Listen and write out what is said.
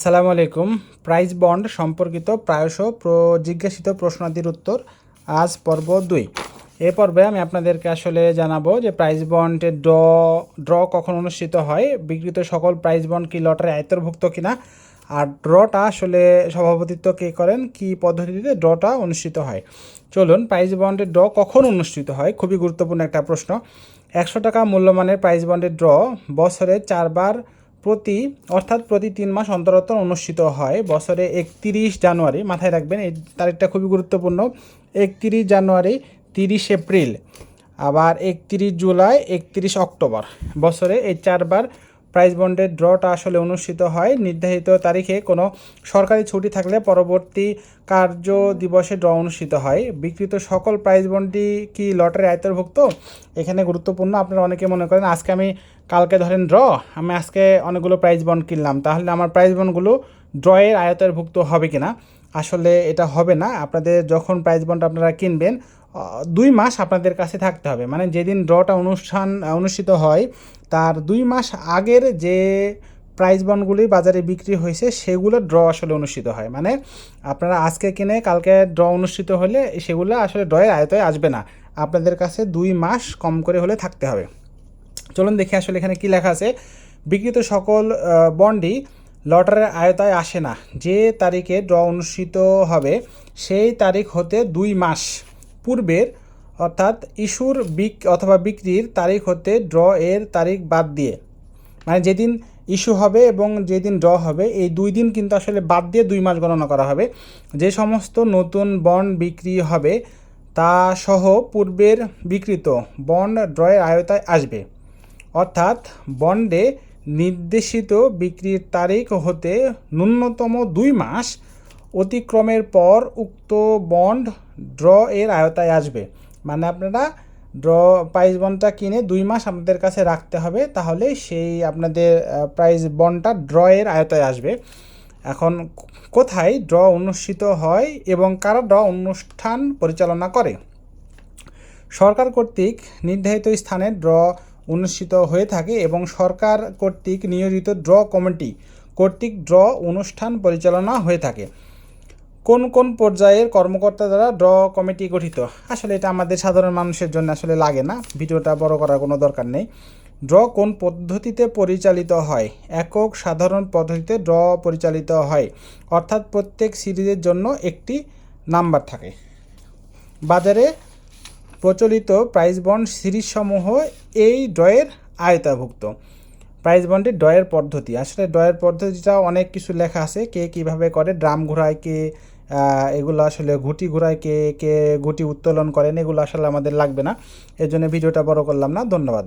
আসসালামু আলাইকুম। Prize bond সম্পর্কিত প্রায়শ জিজ্ঞাসিত প্রশ্নাদির উত্তর আজ পর্ব 2। এ পর্বে আমি আপনাদেরকে আসলে জানাবো যে প্রাইজ বন্ডের ড্র কখন অনুষ্ঠিত হয়, বিক্রিত সকল প্রাইজ বন্ড কি লটারি আয়ত্তভুক্ত কিনা, আর ড্রটা আসলে সভাপতিত্ব কে করেন, কি পদ্ধতিতে ড্রটা অনুষ্ঠিত হয়। চলুন, প্রাইজ বন্ডের ড্র কখন অনুষ্ঠিত হয়, খুবই গুরুত্বপূর্ণ একটা প্রশ্ন। 100 টাকা মূল্যমানের প্রাইজ বন্ডের ড্র বছরে 4 বার অর্থাৎ প্রতি 3 মাস অন্তর অন্তর অনুষ্ঠিত হয়। বছরে 31 জানুয়ারি, মাথায় রাখবেন এই তারিখটা খুবই গুরুত্বপূর্ণ, 31 জানুয়ারি, 30 এপ্রিল, আবার 31 জুলাই, 31 অক্টোবর। বছরে এই 4 বার প্রাইজ বন্ডের ড্রটা আসলে অনুষ্ঠিত হয়। নির্ধারিত তারিখে কোনো সরকারি ছুটি থাকলে পরবর্তী কার্য দিবসে ড্র অনুষ্ঠিত হয়। বিক্রিত সকল প্রাইজ বন্ডই কি লটারি আয়ত্তভুক্ত? এখানে গুরুত্বপূর্ণ, আপনারা অনেকে মনে করেন কালকে ধরেন ড্র, আমি আজকে অনেকগুলো প্রাইজ বন্ড কিনলাম, তাহলে আমার প্রাইজ বন্ডগুলো ড্রয়ের আয়ত্তভুক্ত হবে কিনা। আসলে এটা হবে না। আপনাদের যখন প্রাইজ বন্ড আপনারা কিনবেন 2 মাস আপনাদের কাছে থাকতে হবে, মানে যেদিন ড্রটা অনুষ্ঠিত হয় তার 2 মাস আগের যে প্রাইজ বন্ডগুলি বাজারে বিক্রি হয়েছে সেগুলো ড্র আসলে অনুষ্ঠিত হয়। মানে আপনারা আজকে কিনে কালকে ড্র অনুষ্ঠিত হলে সেগুলো আসলে ড্রয়ের আয়তায় আসবে না, আপনাদের কাছে 2 মাস কম করে হলে থাকতে হবে। চলুন দেখি আসলে এখানে কি লেখা আছে। বিক্রিত সকল বন্ডই লটারির আয়তায় আসে না। যে তারিখে ড্র অনুষ্ঠিত হবে সেই তারিখ হতে 2 মাস পূর্বের, অর্থাৎ ইস্যুর অথবা বিক্রির তারিখ হতে ড্র এর তারিখ বাদ দিয়ে, মানে যেদিন ইস্যু হবে এবং যেদিন ড্র হবে এই 2 দিন কিন্তু আসলে বাদ দিয়ে 2 মাস গণনা করা হবে। যে সমস্ত নতুন বন্ড বিক্রি হবে তা সহ পূর্বের বিক্রিত বন্ড ড্রয়ের আয়তায় আসবে, অর্থাৎ বন্ডে নির্দেশিত বিক্রির তারিখ হতে ন্যূনতম 2 মাস অতিক্রমের পর উক্ত বন্ড ড্র এর আয়তায় আসবে। মানে আপনারা প্রাইজ বন্ডটা কিনে 2 মাস আপনাদের কাছে রাখতে হবে, তাহলে সেই আপনাদের প্রাইজ বন্ডটা ড্র এর আয়তায় আসবে। এখন কোথায় ড্র অনুষ্ঠিত হয় এবং কারা ড্র অনুষ্ঠান পরিচালনা করে? সরকার কর্তৃক নির্ধারিত স্থানে ড্র অনুষ্ঠিত হয়ে থাকে এবং সরকার কর্তৃক নিয়োজিত ড্র কমিটি কর্তৃক ড্র অনুষ্ঠান পরিচালনা হয়ে থাকে। কোন কোন পর্যায়ের কর্মকর্তা দ্বারা ড্র কমিটি গঠিত? আসলে এটা আমাদের সাধারণ মানুষের জন্য আসলে লাগে না, ভিডিওটা বড় করার কোনো দরকার নেই। ড্র কোন পদ্ধতিতে পরিচালিত হয়? একক সাধারণ পদ্ধতিতে ড্র পরিচালিত হয়, অর্থাৎ প্রত্যেক সিরিজের জন্য একটি নাম্বার থাকে। বাজারে প্রচলিত প্রাইজ বন্ড সিরিজসমূহ এই ড্রয়ের আওতাভুক্ত। প্রাইজ বন্ডের ড্রয়ের পদ্ধতি, আসলে ড্রয়ের পদ্ধতিটা অনেক কিছু লেখা আছে, কে কীভাবে করে, ড্রাম ঘোরায় কে, এগুলো আসলে ঘুঁটি ঘোরায় কে, কে ঘুঁটি উত্তোলন করেন, এগুলো আসলে আমাদের লাগবে না, এর জন্য ভিডিওটা বড় করলাম না। ধন্যবাদ।